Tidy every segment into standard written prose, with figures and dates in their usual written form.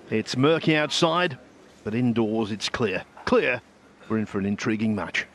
It's murky outside, but indoors it's clear. Clear. We're in for an intriguing match.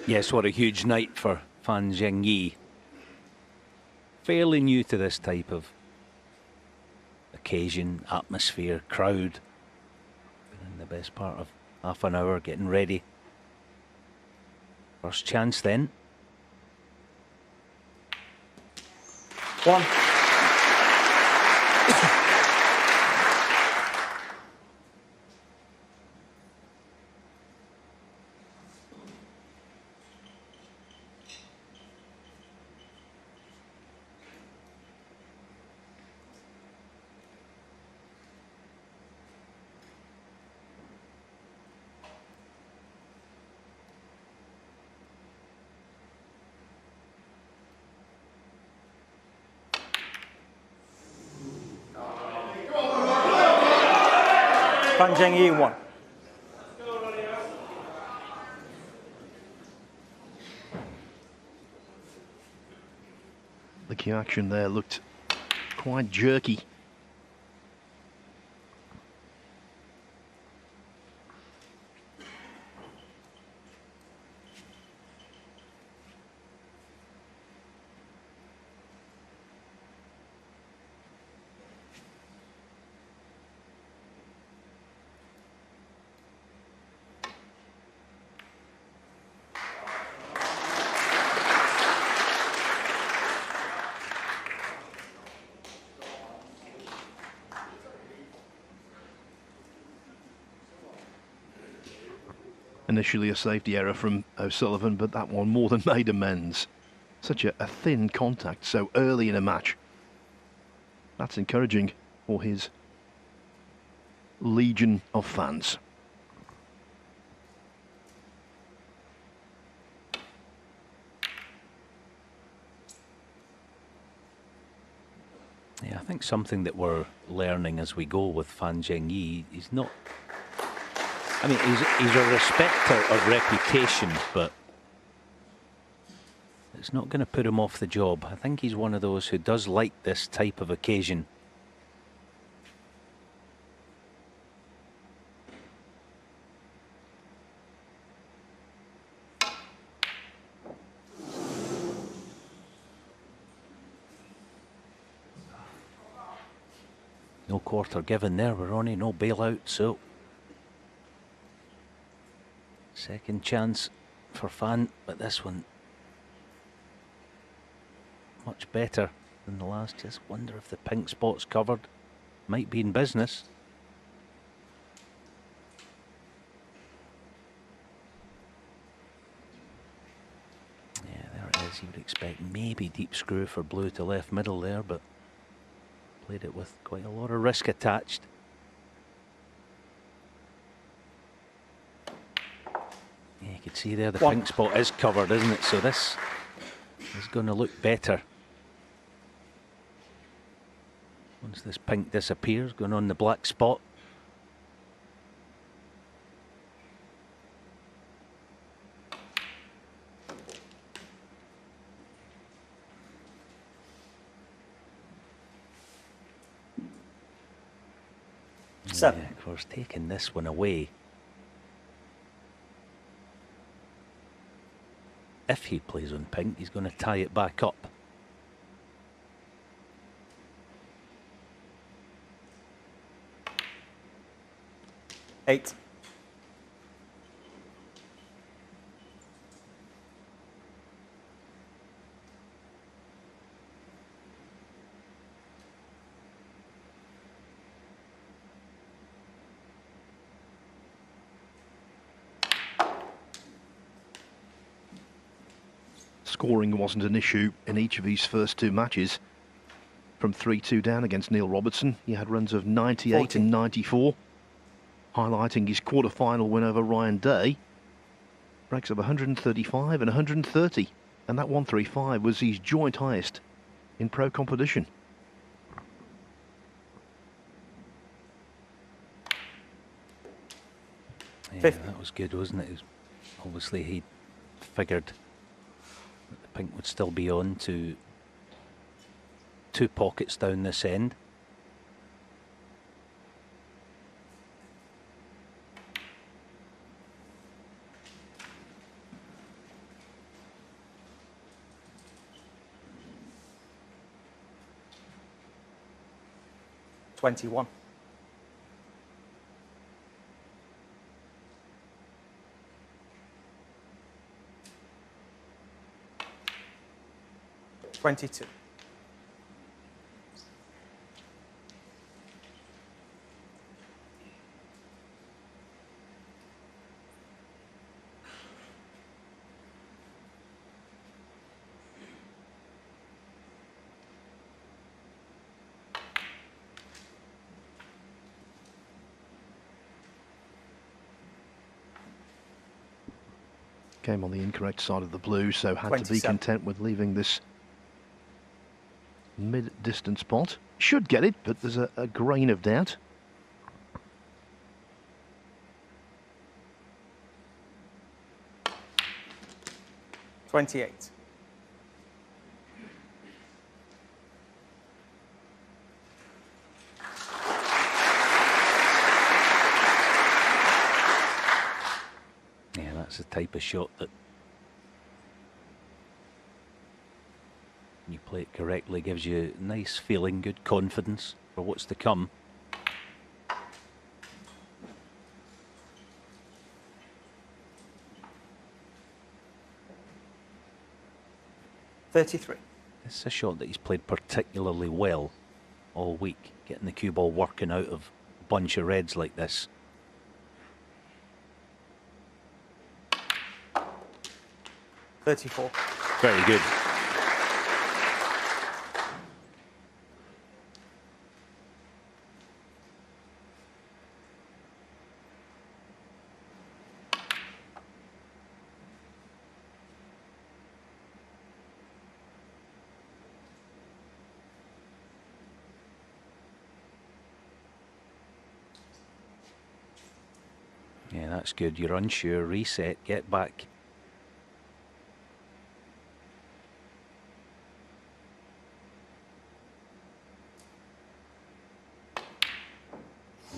Yes, what a huge night for Fan Zhengyi. Fairly new to this type of occasion, atmosphere, crowd. Been in the best part of half an hour getting ready. First chance then. One. Fan Zhengyi, 1. The key action there looked quite jerky. Initially a safety error from O'Sullivan, but that one more than made amends. Such a thin contact so early in a match. That's encouraging for his legion of fans. Yeah, I think something that we're learning as we go with Fan Zhengyi, he's not... I mean, he's a respecter of reputation, but it's not going to put him off the job. I think he's one of those who does like this type of occasion. No quarter given there, Ronnie, no bailout, so second chance for Fan, but this one much better than the last. Just wonder if the pink spot's covered. Might be in business. Yeah, there it is. You would expect maybe deep screw for blue to left middle there, but played it with quite a lot of risk attached. Yeah, you can see there the pink spot is covered, isn't it? So this is going to look better. Once this pink disappears, going on the black spot. Seven. Yeah, of course, taking this one away. If he plays on pink, he's going to tie it back up. Eight. scoring wasn't an issue in each of his first two matches. From 3-2 down against Neil Robertson, he had runs of 98 14. and 94, highlighting his quarter-final win over Ryan Day. Breaks of 135 and 130, and that 135 was his joint highest in pro competition. Yeah, 50. that was good, wasn't it? Obviously, he figured that the pink would still be on to 2 pockets down this end. $21. $22. Came on the incorrect side of the blue, so had to be 27. content with leaving this mid-distance spot. Should get it, but there's a grain of doubt. $28. Yeah, that's the type of shot that you play it correctly, gives you nice feeling, good confidence for what's to come. $33. It's a shot that he's played particularly well all week, getting the cue ball working out of a bunch of reds like this. $34. Very good. Yeah, that's good. You're unsure, reset, get back.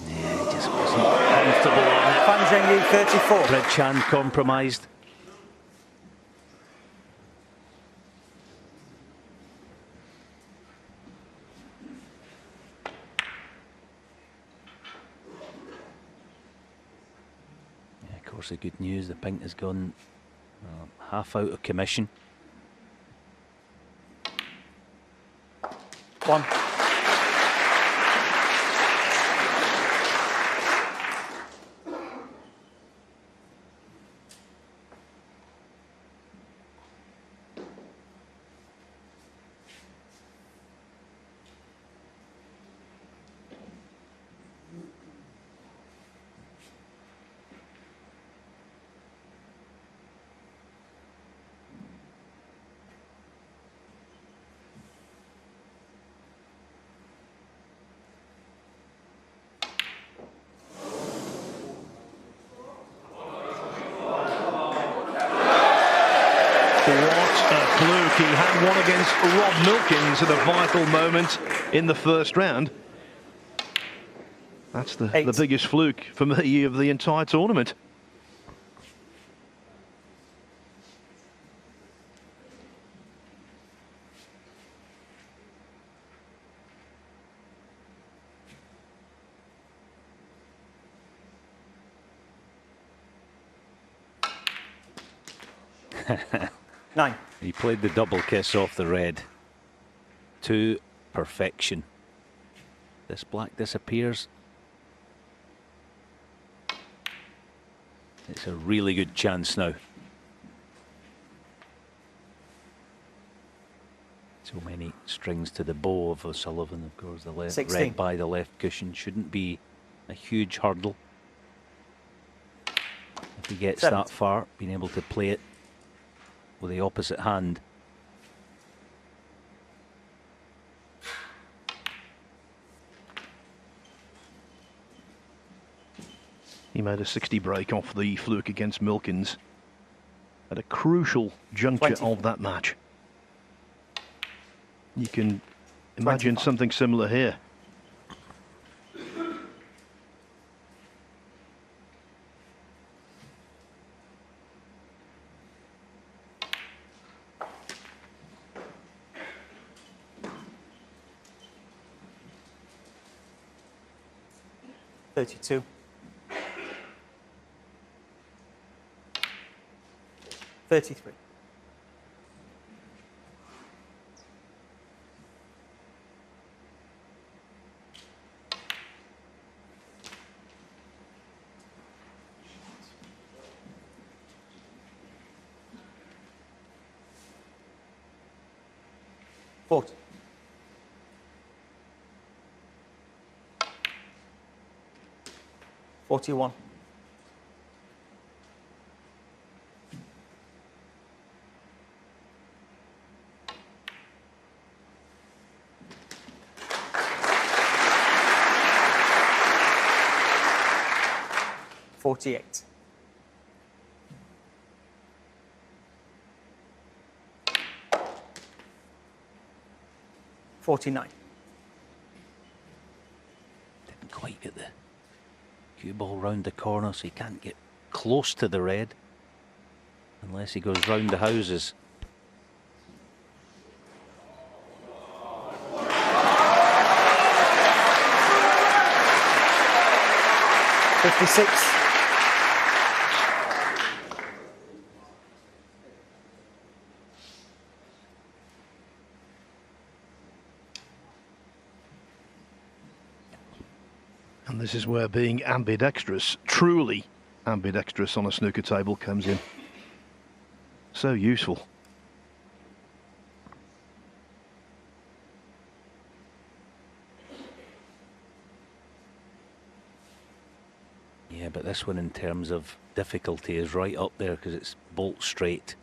Yeah, he just wasn't comfortable on it. Fan Zhengyi, 34. Red Chan compromised. Yeah, of course, the good news, the pink has gone half out of commission. 1. What a fluke. He had one against Rob Milkins at a vital moment in the first round. That's the biggest fluke for me of the entire tournament. Nine. He played the double kiss off the red to perfection. This black disappears. It's a really good chance now. So many strings to the bow of O'Sullivan. Of course, the left 16. red by the left cushion shouldn't be a huge hurdle. If he gets 70. that far, being able to play it with the opposite hand. He made a 60 break off the fluke against Milkins at a crucial juncture 20. of that match. You can imagine 25. something similar here. $32. 33. $40. 41. 48. 49. Didn't quite get the cue ball round the corner, so he can't get close to the red unless he goes round the houses. $56. And this is where being ambidextrous, truly ambidextrous on a snooker table comes in. So useful. Yeah, but this one in terms of difficulty is right up there because it's bolt straight.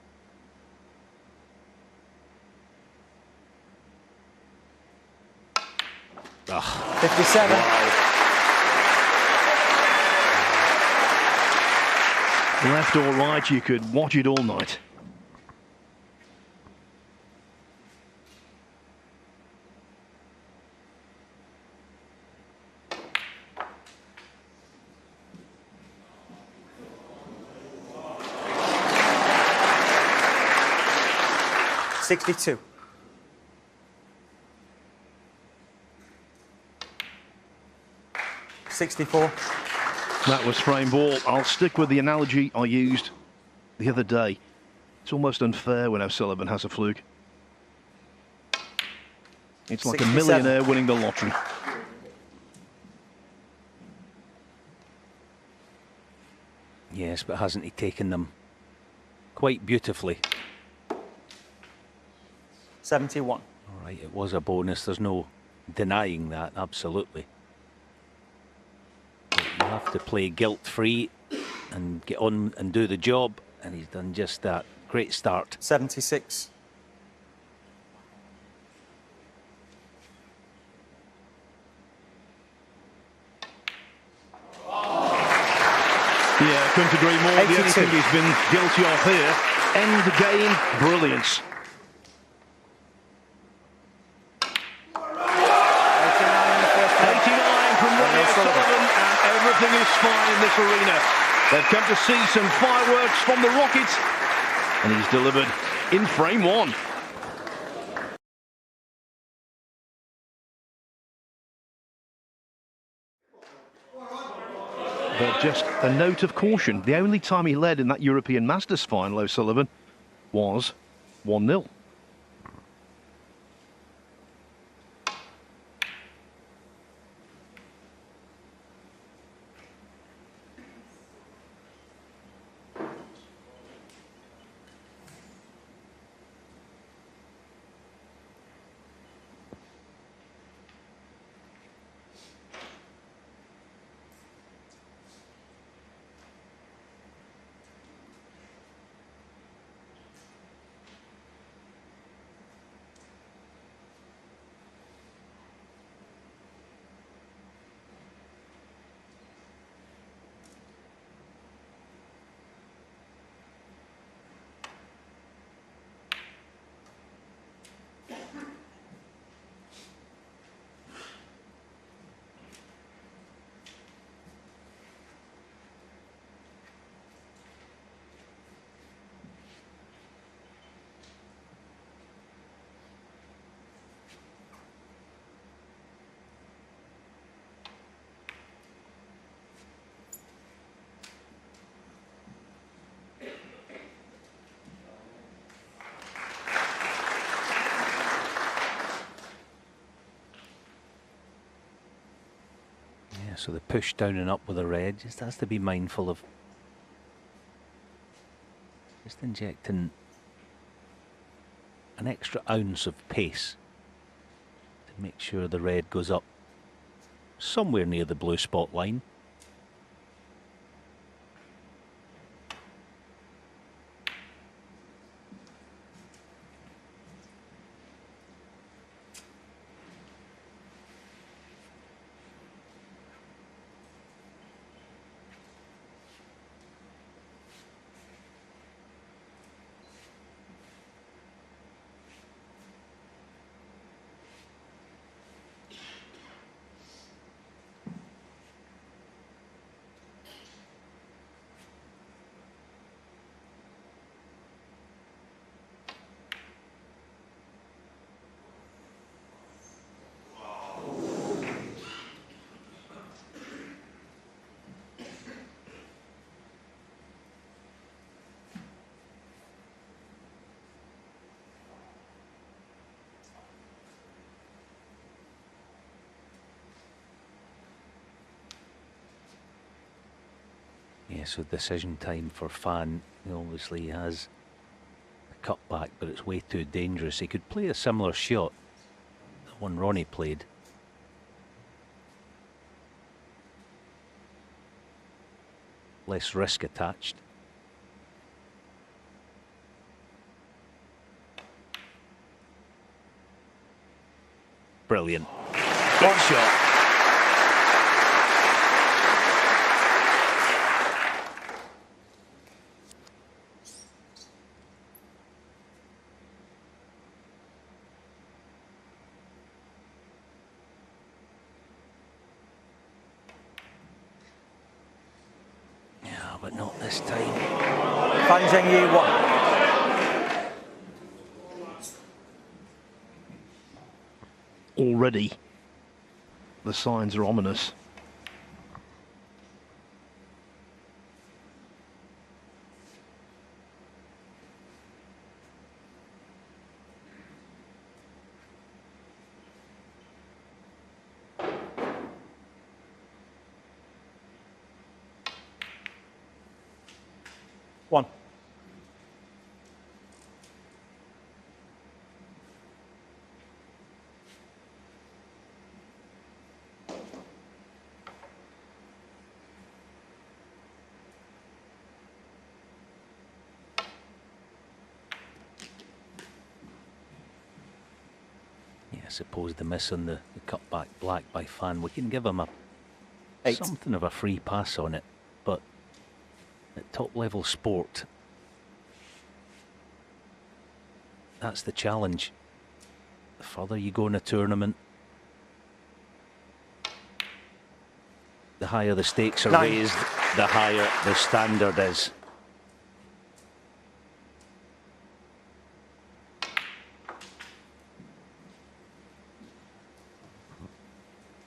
Ah, 57. Left or right, you could watch it all night. $62. 64. That was frame ball. I'll stick with the analogy I used the other day. It's almost unfair when O'Sullivan has a fluke. It's like 67. a millionaire winning the lottery. yes, but hasn't he taken them quite beautifully? 71. All right, it was a bonus. There's no denying that, absolutely. But you have to play guilt-free and get on and do the job, and he's done just that. Great start. 76. Yeah, couldn't agree more. 82. The only thing he's been guilty of here, end game brilliance. 89 from Ronnie O'Sullivan, and everything is fine in this arena. They've come to see some fireworks from the Rockets, and he's delivered in frame one. But just a note of caution, the only time he led in that European Masters final, O'Sullivan, was 1-0. So the push down and up with the red just has to be mindful of just injecting an extra ounce of pace to make sure the red goes up somewhere near the blue spot line. Yeah, so decision time for Fan. He obviously has a cutback, but it's way too dangerous. He could play a similar shot, the one Ronnie played. Less risk attached. Brilliant. Good shot. But not this time. Fan Zhengyi 1. Already, the signs are ominous. One. Yeah, I suppose the miss on the cutback black by Fan, we can give him a 8. something of a free pass on it, but at top level sport, that's the challenge. The further you go in a tournament, the higher the stakes are 9. raised, the higher the standard is.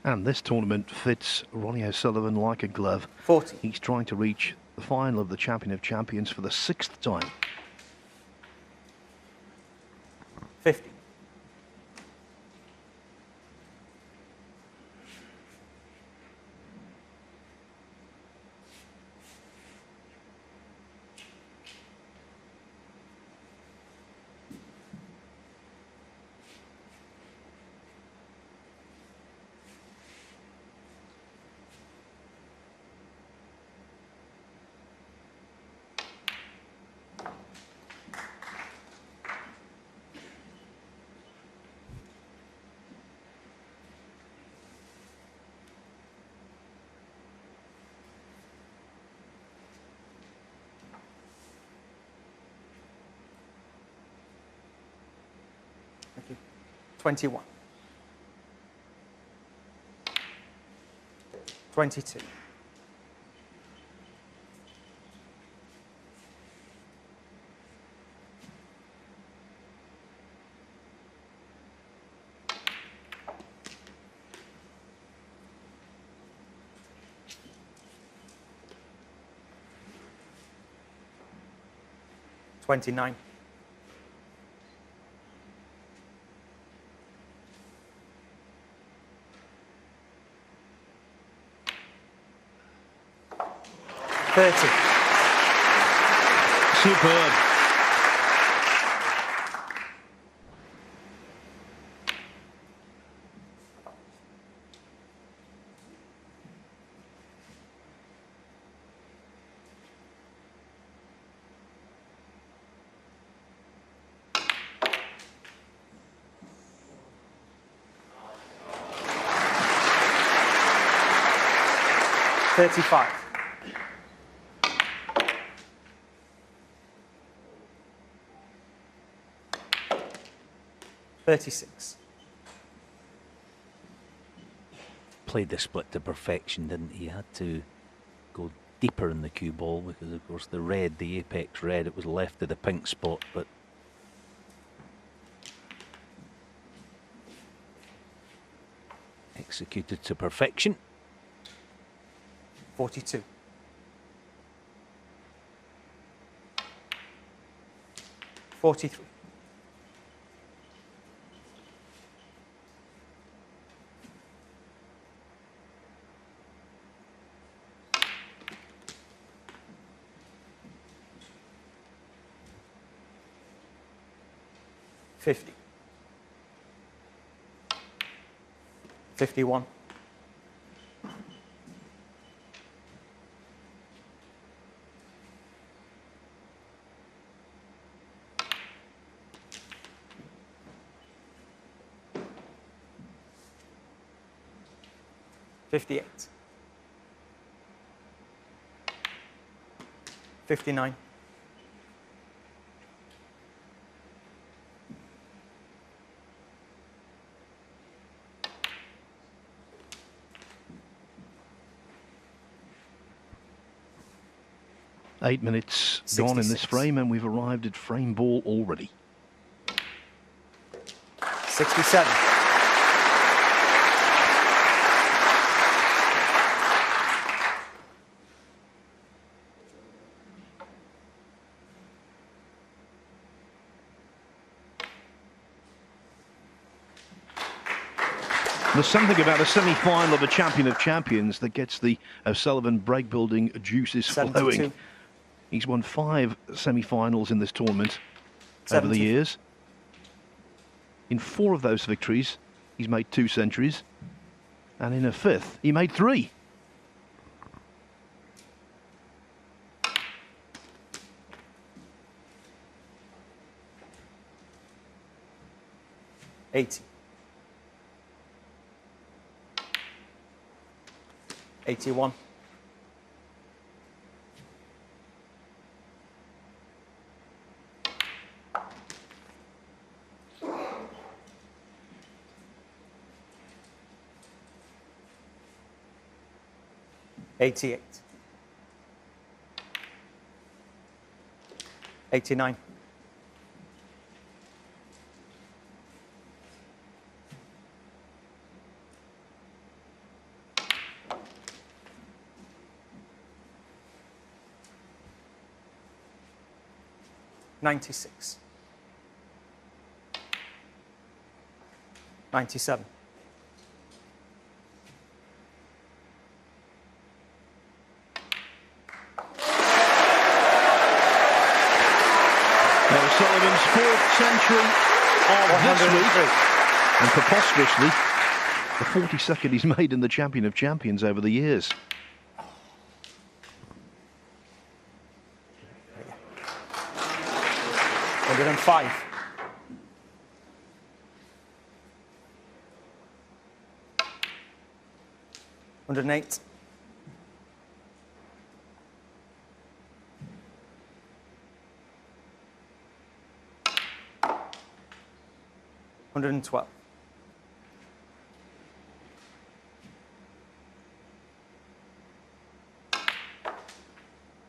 And this tournament fits Ronnie O'Sullivan like a glove. 40. He's trying to reach the final of the Champion of Champions for the 6th time. 50. Thank you. 21. 22. 29. 30. Superb. $35. 36. Played the split to perfection, didn't he? He had to go deeper in the cue ball because, of course, the red, the apex red, it was left to the pink spot, but executed to perfection. 42. 43. 50. 51. 58. 59. 8 minutes gone in this 66. frame, and we've arrived at frame ball already. 67. There's something about a semi-final of a champion of champions that gets the O'Sullivan break-building juices 72. flowing. He's won 5 semi-finals in this tournament over 70. the years. In 4 of those victories, he's made 2 centuries. And in a 5th, he made 3. $80. 81. 88. 89. 96. 97. 4th century of this week, 103. and preposterously, the 42nd he's made in the champion of champions over the years. $105. 108. 112.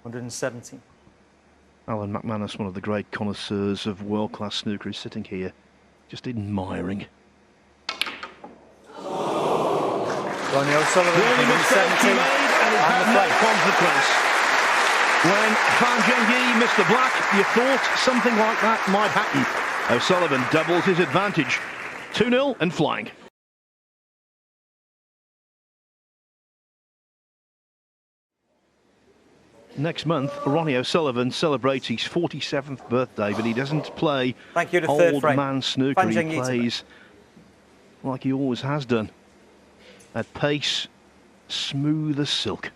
117. Alan McManus, one of the great connoisseurs of world-class snooker, is sitting here just admiring. Ronnie O'Sullivan, The only mistake he 117. made, and it had no consequence. When Fan Zhengyi missed the black, you thought something like that might happen. O'Sullivan doubles his advantage. 2-0 and flying. Next month, Ronnie O'Sullivan celebrates his 47th birthday, but he doesn't play Thank you to third old frame. man snooker. Fan He Zhengyi to plays like he always has done, at pace, smooth as silk.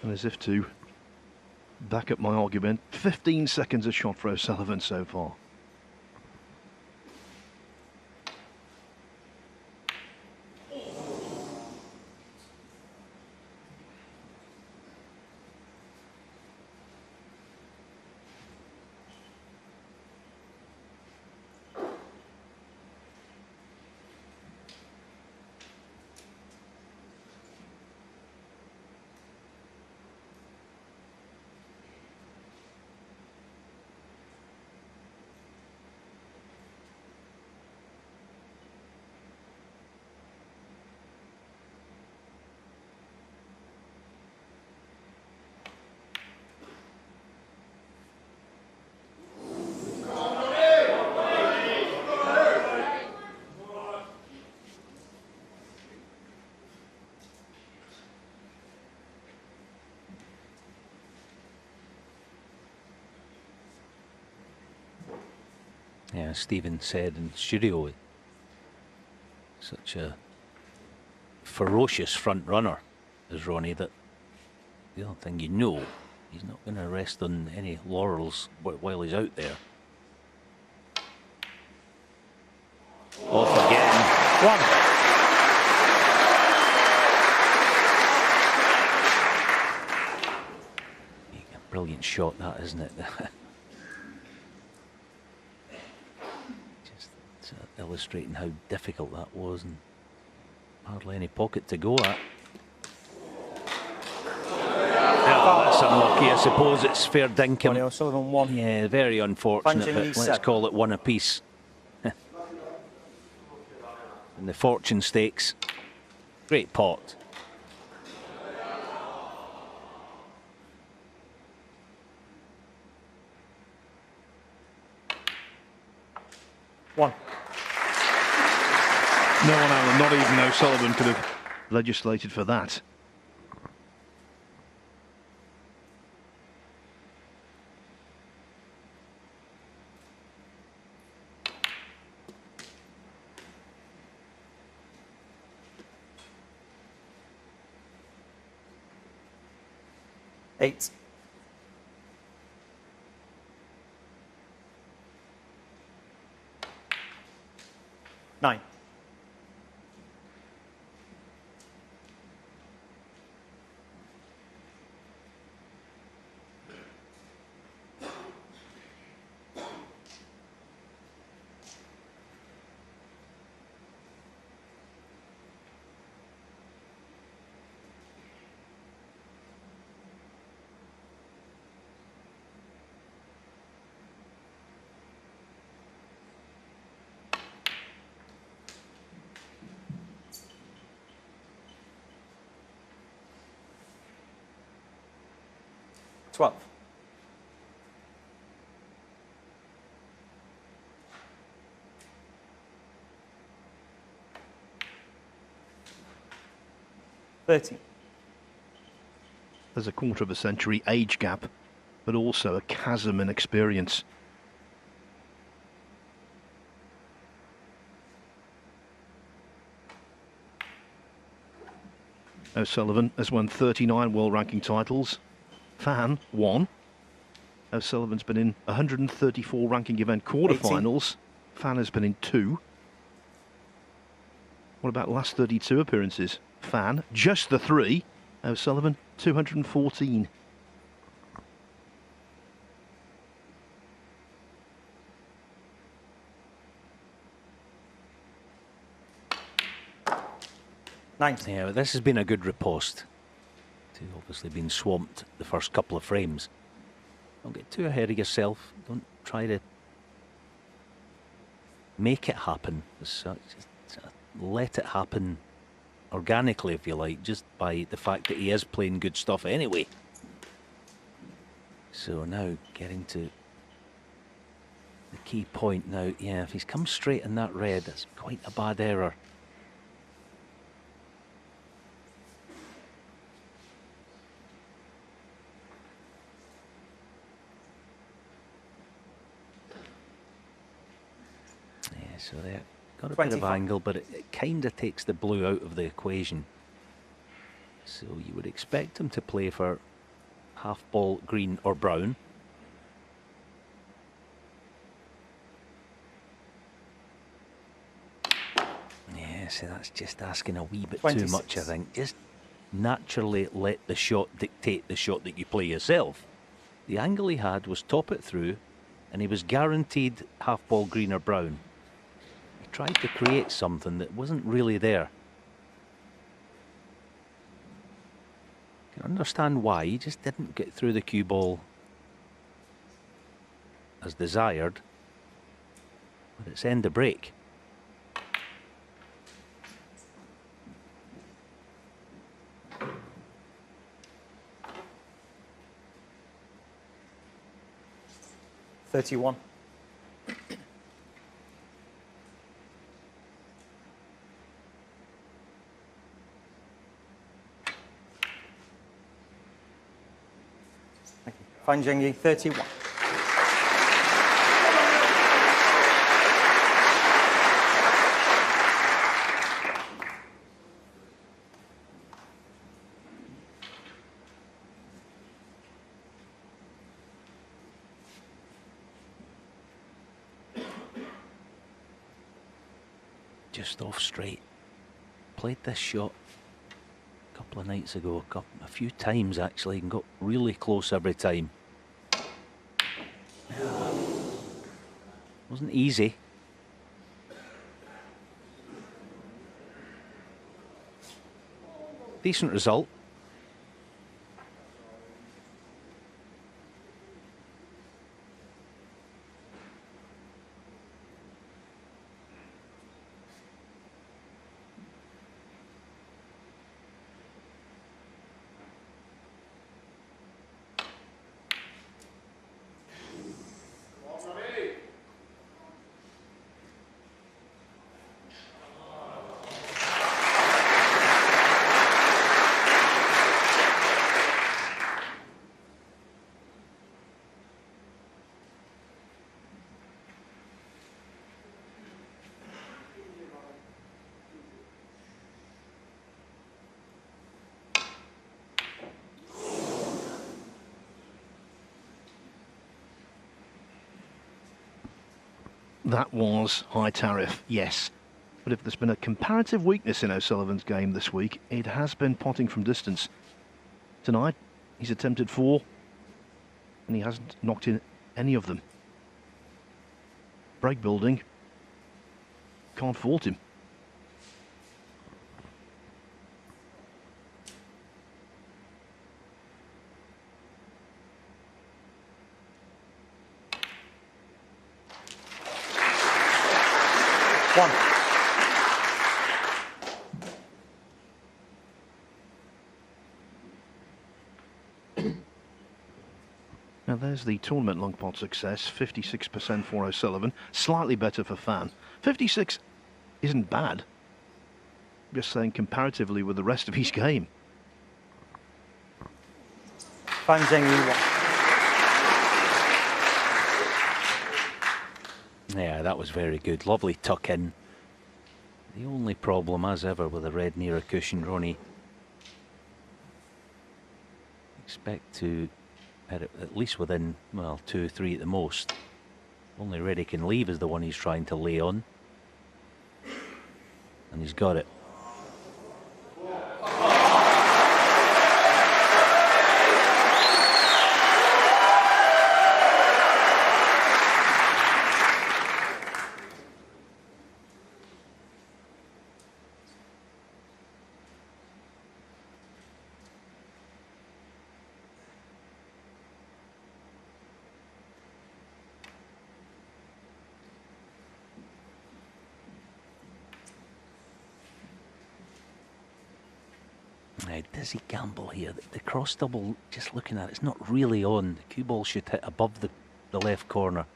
And as if to back up my argument, 15 seconds a shot for O'Sullivan so far. Yeah, Stephen said in studio, such a ferocious front runner as Ronnie, that the other thing you know, he's not going to rest on any laurels while he's out there. Off again. One. A brilliant shot that, isn't it? Just illustrating how difficult that was, and hardly any pocket to go at. Oh, that's unlucky. I suppose it's fair Ronnie dinkum. O'Sullivan 1. Yeah, very unfortunate, Fan but Zhengyi let's 7. call it one apiece. And the fortune stakes. Great pot. One. No one, Alan, not even O'Sullivan, could have legislated for that. Eight. Nine. Twelve. $30. There's a quarter of a century age gap, but also a chasm in experience. O'Sullivan has won 39 world ranking titles. Fan, 1. O'Sullivan's been in 134 ranking event quarterfinals. Fan has been in 2. What about last 32 appearances? Fan, just the 3. O'Sullivan, 214. $90. Yeah, but this has been a good riposte. You've obviously been swamped the first couple of frames. Don't get too ahead of yourself. Don't try to make it happen as such. Just let it happen organically, if you like, just by the fact that he is playing good stuff anyway. So now getting to the key point now. Yeah, if he's come straight in that red, that's quite a bad error. Yeah, so there, got a bit of angle, but it kind of takes the blue out of the equation. So you would expect him to play for half ball green or brown. Yeah, so that's just asking a wee bit 26. too much, I think. Just naturally let the shot dictate the shot that you play yourself. The angle he had was top it through, and he was guaranteed half ball green or brown. He tried to create something that wasn't really there. I can understand why. He just didn't get through the cue ball as desired. But it's end of break. $31. Thank you. Fan Zhengyi, 31. Just off straight. Played this shot a couple of nights ago, a few times actually, and got really close every time. Wasn't easy. Decent result. That was high tariff, yes. But if there's been a comparative weakness in O'Sullivan's game this week, it has been potting from distance. Tonight, he's attempted 4, and he hasn't knocked in any of them. Break building, can't fault him. One. Now there's the tournament long pot success, 56% for O'Sullivan, slightly better for Fan. 56 isn't bad, just saying comparatively with the rest of his game. Fan Zhengyi, 1. Yeah, that was very good. Lovely tuck in. The only problem, as ever, with a red near a cushion, Ronnie, expect to at least within, well, 2 or 3 at the most. Only red he can leave is the one he's trying to lay on. And he's got it. Now, does he gamble here? The cross double, just looking at it, it's not really on. The cue ball should hit above the left corner.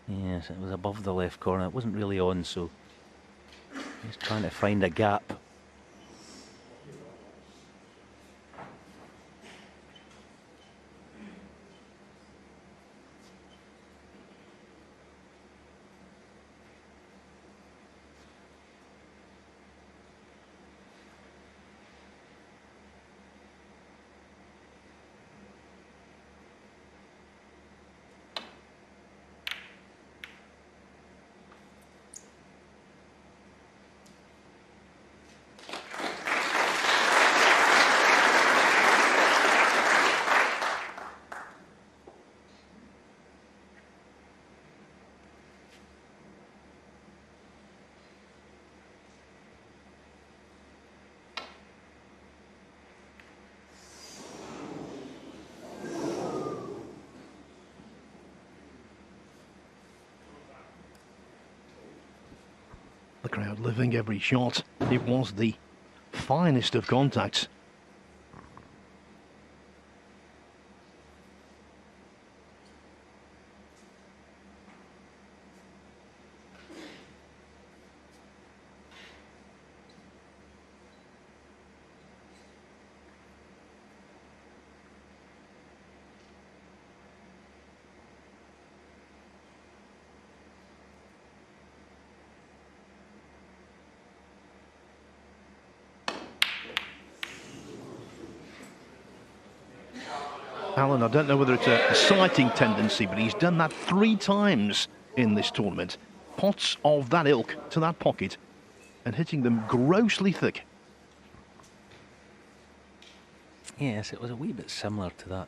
Yes, it was above the left corner. It wasn't really on, so he's trying to find a gap. The crowd living every shot. It was the finest of contacts. Alan, I don't know whether it's a sighting tendency, but he's done that 3 times in this tournament. Pots of that ilk to that pocket and hitting them grossly thick. Yes, it was a wee bit similar to that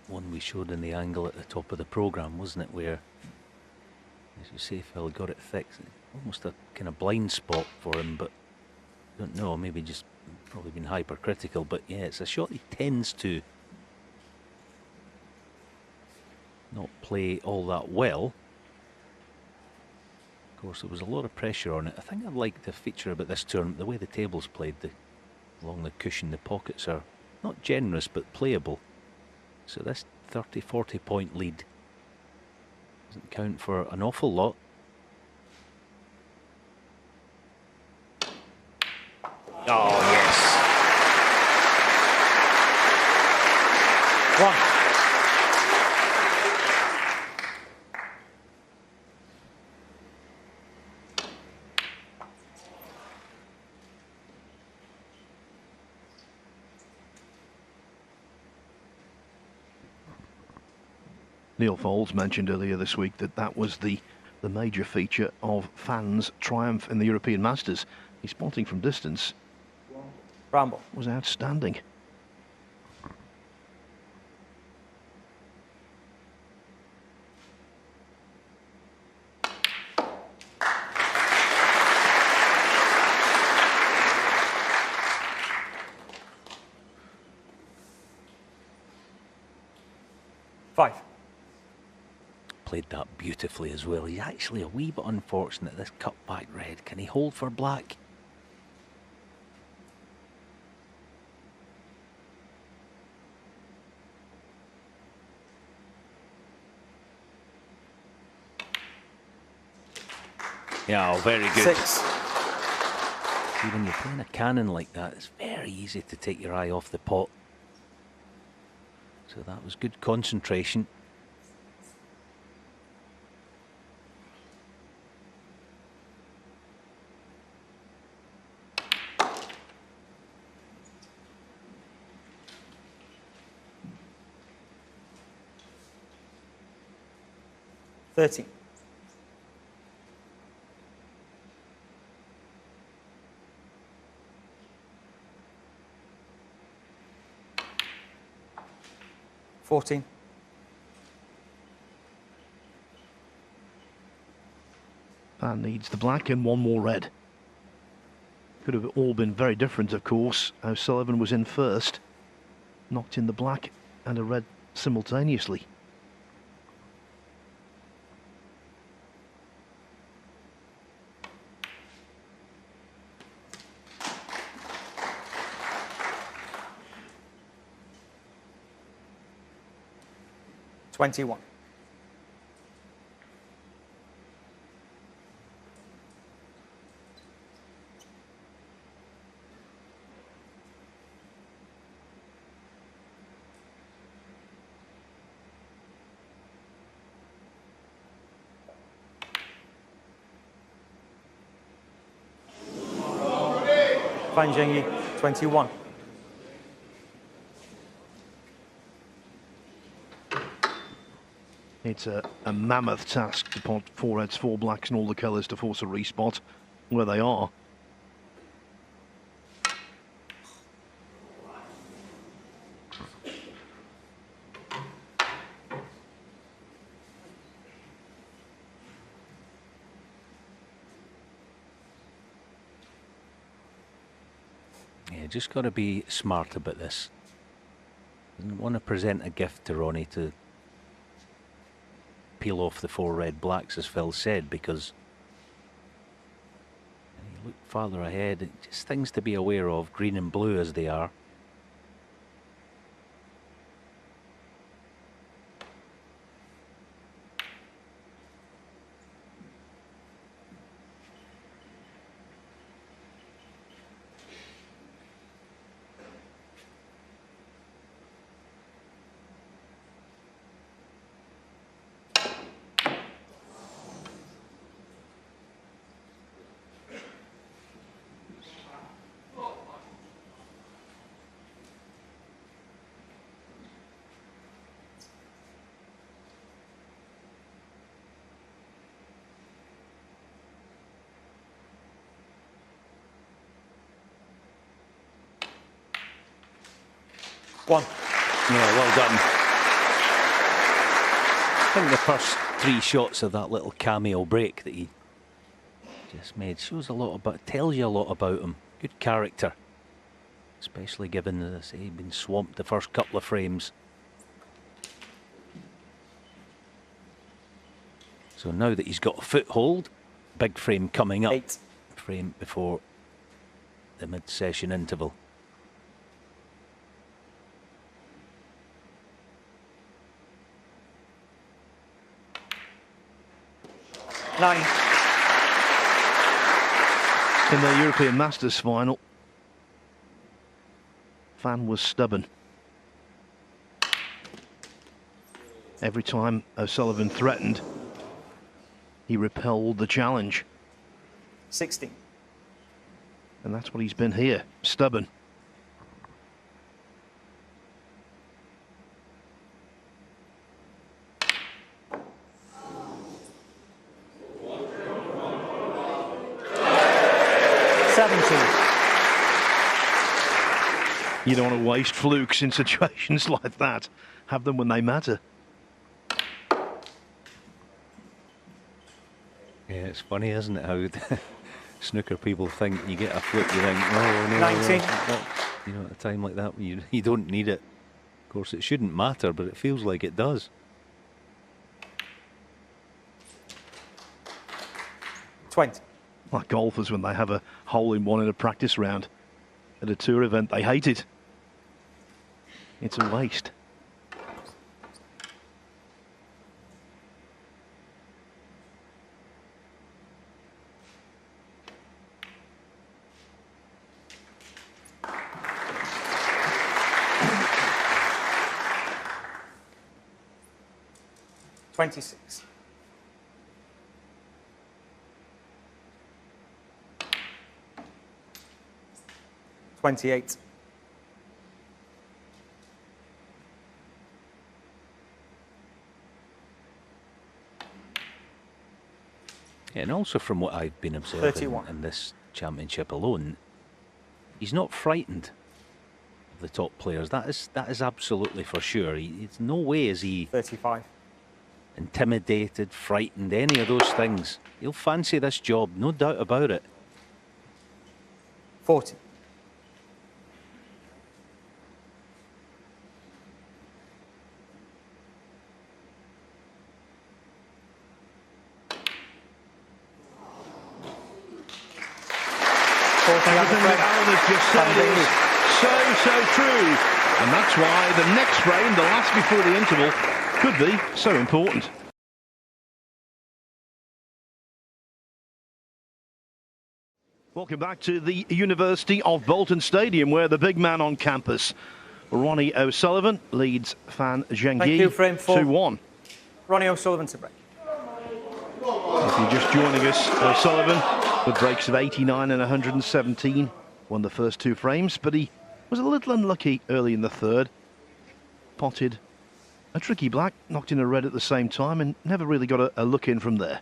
one we showed in the angle at the top of the programme, wasn't it? Where, as you say, Phil, got it thick. Almost a kind of blind spot for him, but I don't know, maybe just probably been hypercritical. But yeah, it's a shot he tends to not play all that well. Of course, there was a lot of pressure on it. I think I'd like the feature about this tournament, the way the table's played, along the cushion, the pockets are not generous but playable. So this 30-40 point lead doesn't count for an awful lot. Oh, yes. 1. Neil Foulds mentioned earlier this week that that was the major feature of Fan's triumph in the European Masters. His spotting from distance Bramble was outstanding. Played that beautifully as well. He's actually a wee bit unfortunate, this cut back red. Can he hold for black? Yeah, oh, very good. 6. See, when you're playing a cannon like that, it's very easy to take your eye off the pot. So that was good concentration. $30. $14. Fan needs the black and one more red. Could have all been very different, of course. O'Sullivan was in first, knocked in the black and a red simultaneously. 21. Fan Zhengyi, 21. It's a mammoth task to pot 4 reds, 4 blacks and all the colours to force a respot where they are. Yeah, just got to be smart about this. Didn't want to present a gift to Ronnie to peel off the 4 red blacks, as Phil said, because you look farther ahead, just things to be aware of, green and blue as they are. One. Yeah, well done. I think the first 3 shots of that little cameo break that he just made shows a lot about, tells you a lot about him. Good character, especially given, as I say, he'd been swamped the first couple of frames. So now that he's got a foothold, big frame coming up. 8. Frame before the mid-session interval. Nine. In the European Masters final, Fan was stubborn. Every time O'Sullivan threatened, he repelled the challenge. 16. And that's what he's been here, stubborn. You don't want to waste flukes in situations like that. Have them when they matter. Yeah, it's funny, isn't it, how snooker people think you get a fluke, you think, oh no, 19. You know, at a time like that, you don't need it. Of course, it shouldn't matter, but it feels like it does. 20. Like golfers when they have a hole-in-one in a practice round at a tour event, they hate it. It's a waste. $26. 28. Yeah, and also from what I've been observing 31. in this championship alone, he's not frightened of the top players. That is absolutely for sure. It's no way is he 35. intimidated, frightened, any of those things. He'll fancy this job, no doubt about it. 40. Everything that Alan has just said is so true. And that's why the next frame, the last before the interval, Could be so important. Welcome back to the University of Bolton Stadium, where the big man on campus, Ronnie O'Sullivan, leads Fan Zhengyi 2-1. Ronnie O'Sullivan to break. If you're just joining us, O'Sullivan, with breaks of 89 and 117, won the first 2 frames, but he was a little unlucky early in the third. Potted a tricky black, knocked in a red at the same time, and never really got a look in from there.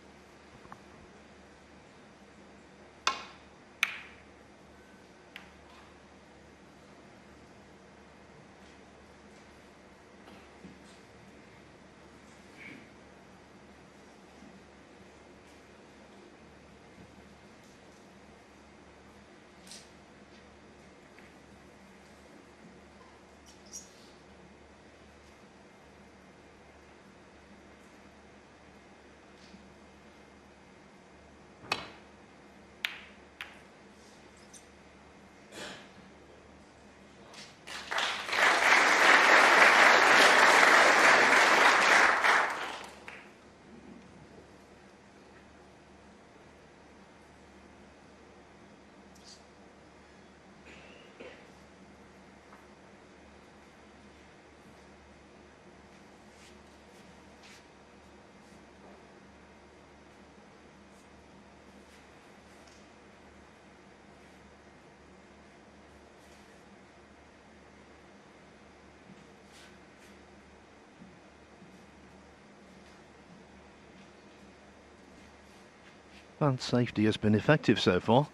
And safety has been effective so far.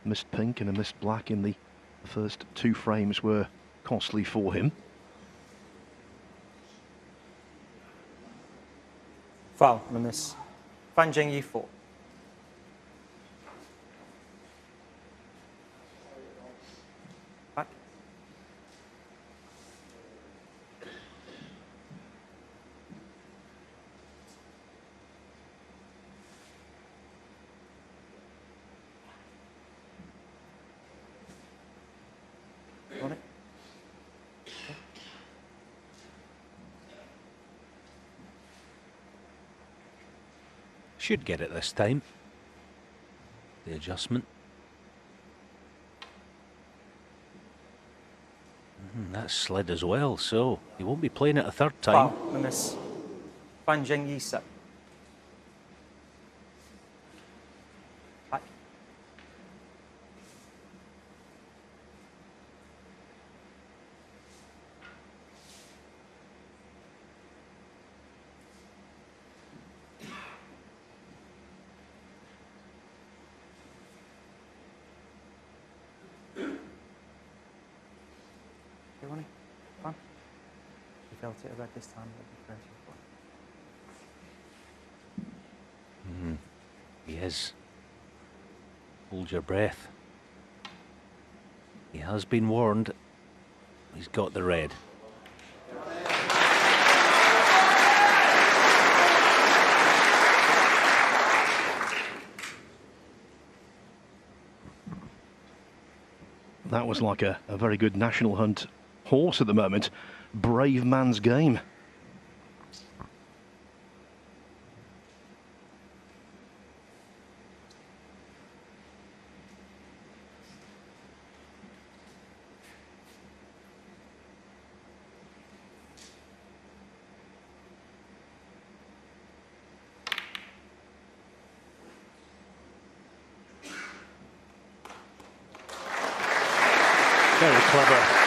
Missed pink and a missed black in the first 2 frames were costly for him. Foul on the miss. Fan Zhengyi 4. Back. On it. Should get it this time. The adjustment. That slid as well, so he won't be playing it a third time. Foul on the miss. Fan Zhengyi 7. Back. Okay, Ronnie. Fine. You felt it about this time. He is. Hold your breath. He has been warned. He's got the red. That was like a very good national hunt horse at the moment. Brave man's game. Very clever.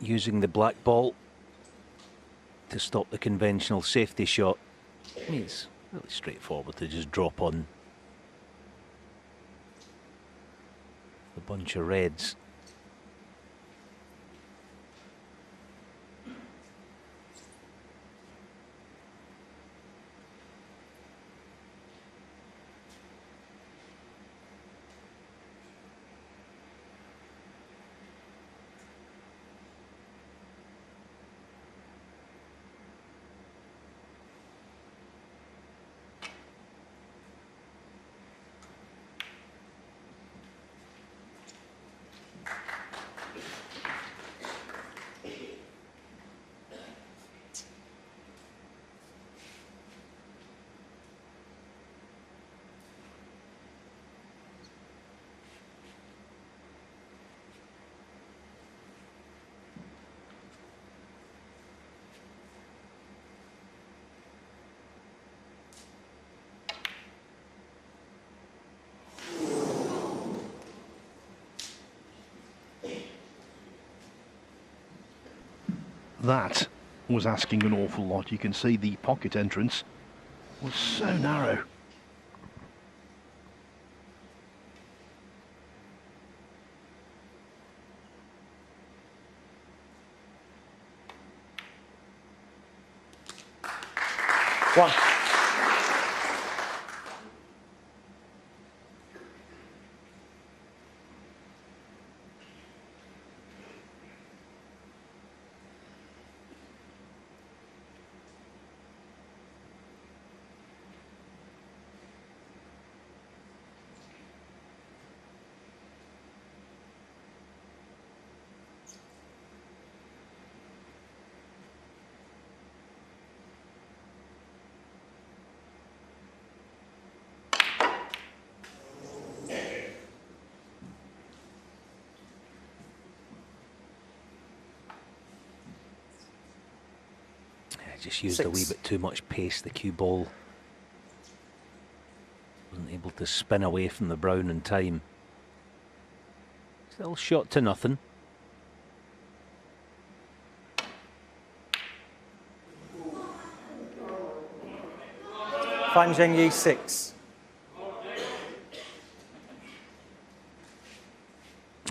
Using the black ball to stop the conventional safety shot. I mean, it's really straightforward to just drop on the bunch of reds. that was asking an awful lot. You can see the pocket entrance was so narrow. One. Just used a wee bit too much pace. The cue ball wasn't able to spin away from the brown in time. Still shot to nothing. Fan Zhengyi 6.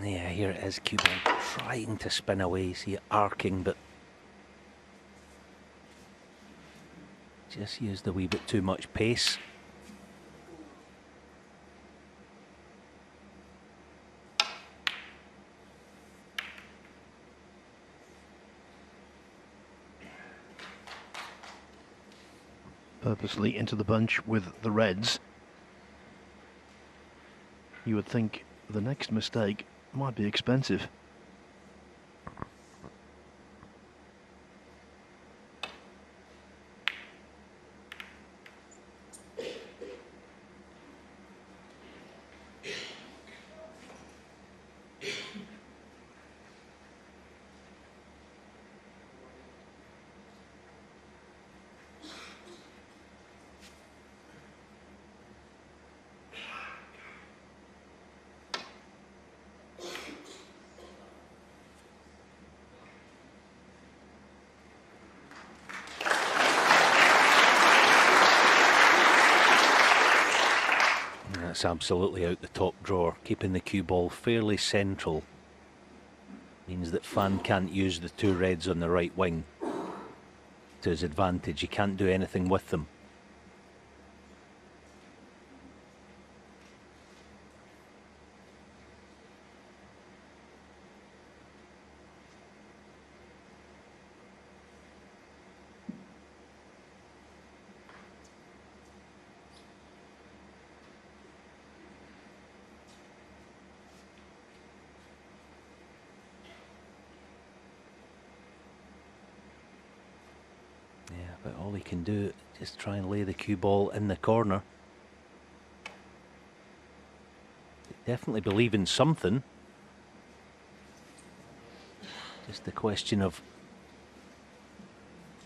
Yeah, here it is. Cue ball trying to spin away. See it arcing, but just used a wee bit too much pace. Purposely into the bunch with the reds. You would think the next mistake might be expensive. That's absolutely out the top drawer. Keeping the cue ball fairly central means that Fan can't use the two reds on the right wing to his advantage. He can't do anything with them. But all he can do is try and lay the cue ball in the corner. They definitely believe in something. Just the question of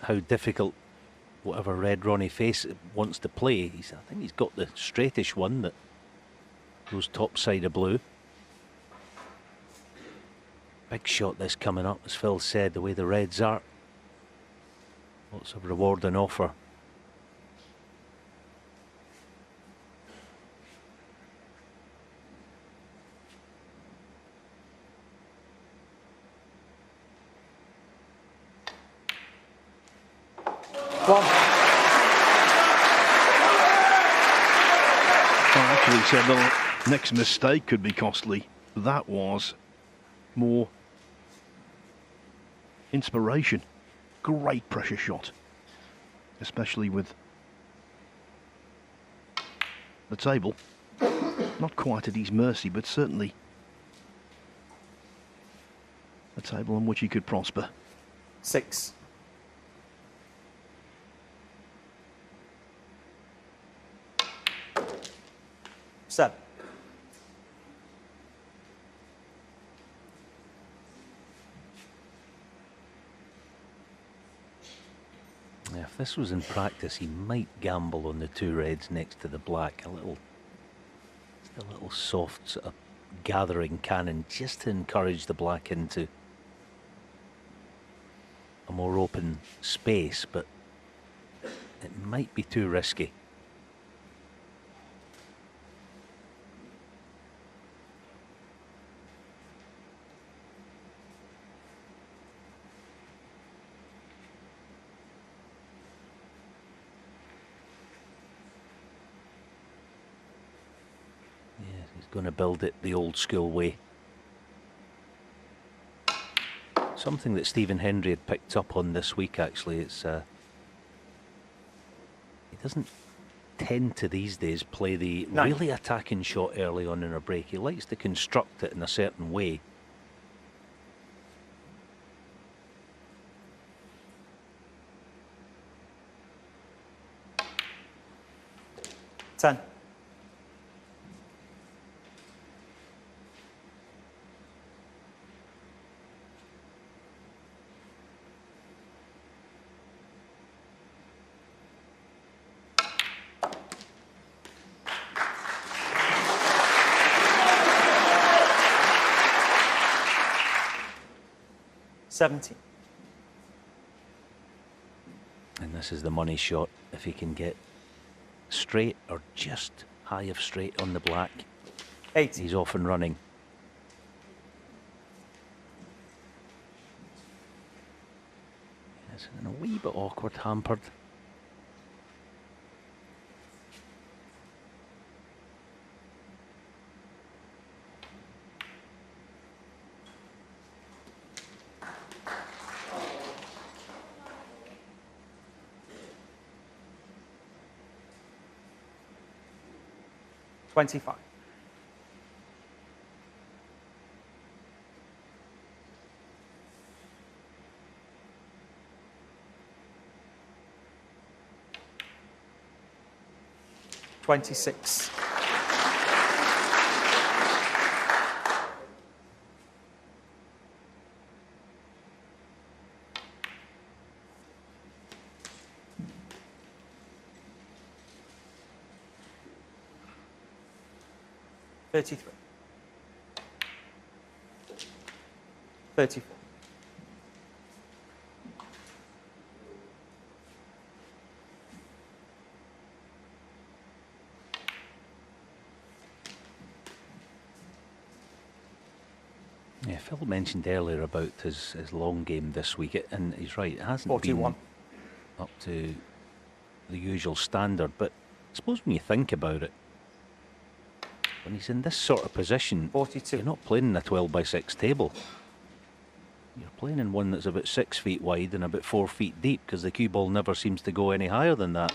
how difficult whatever red Ronnie face wants to play. I think he's got the straightish one that goes top side of blue. Big shot this coming up, as Phil said, the way the reds are. Lots of reward and offer. One. I actually said the next mistake could be costly. That was more inspiration. Great pressure shot, especially with the table. Not quite at his mercy, but certainly a table on which he could prosper. 6. Seven. If this was in practice, he might gamble on the two reds next to the black. Just a little soft sort of gathering cannon, just to encourage the black into a more open space, but it might be too risky. Yeah, he's going to build it the old school way. Something that Stephen Hendry had picked up on this week, actually. It's he doesn't tend to these days play the really attacking shot early on in a break. He likes to construct it in a certain way. Ten. $17. And this is the money shot. If he can get straight or just high of straight on the black, 8. he's off and running. Yes, and a wee bit awkward, hampered. $25. $26. $33. 34. Yeah, Phil mentioned earlier about his long game this week, and he's right, it hasn't 41. been up to the usual standard, but I suppose when you think about it, when he's in this sort of position, 42. you're not playing in a 12 by 6 table. You're playing in one that's about 6 feet wide and about 4 feet deep, because the cue ball never seems to go any higher than that.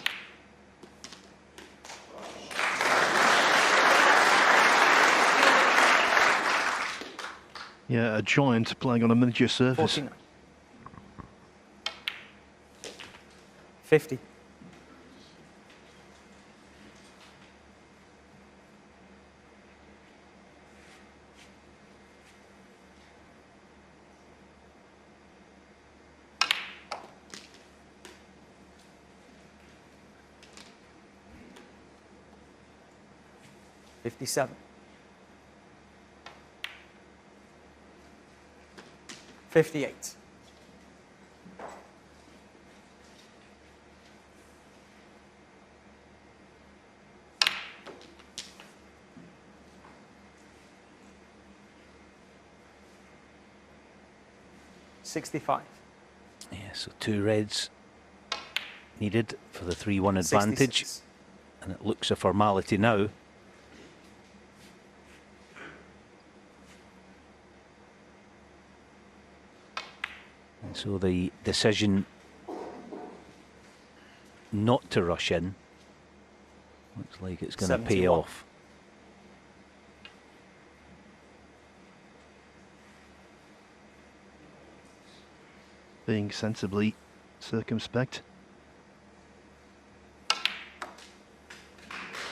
Yeah, a giant playing on a miniature surface. 49. 50. $57. 58. $65. Yeah, so 2 reds needed for the 3-1 advantage. 66. And it looks a formality now. And so the decision not to rush in looks like it's going to pay 71. off. Being sensibly circumspect.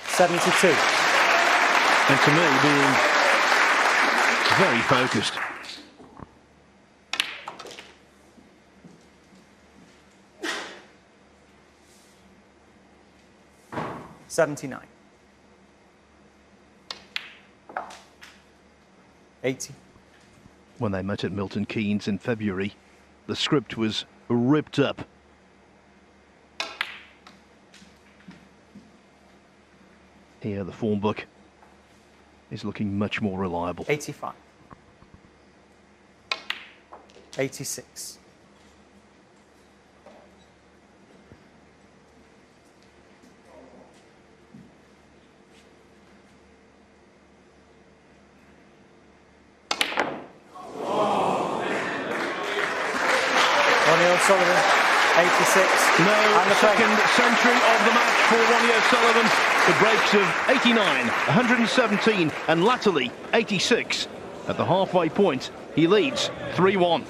72. And to me, being very focused. $79. 80. When they met at Milton Keynes in February, the script was ripped up. Here, the form book is looking much more reliable. 85. 86. Ronnie O'Sullivan, 86. No, and the second century of the match for Ronnie O'Sullivan. The breaks of 89, 117 and latterly 86. At the halfway point, he leads 3-1.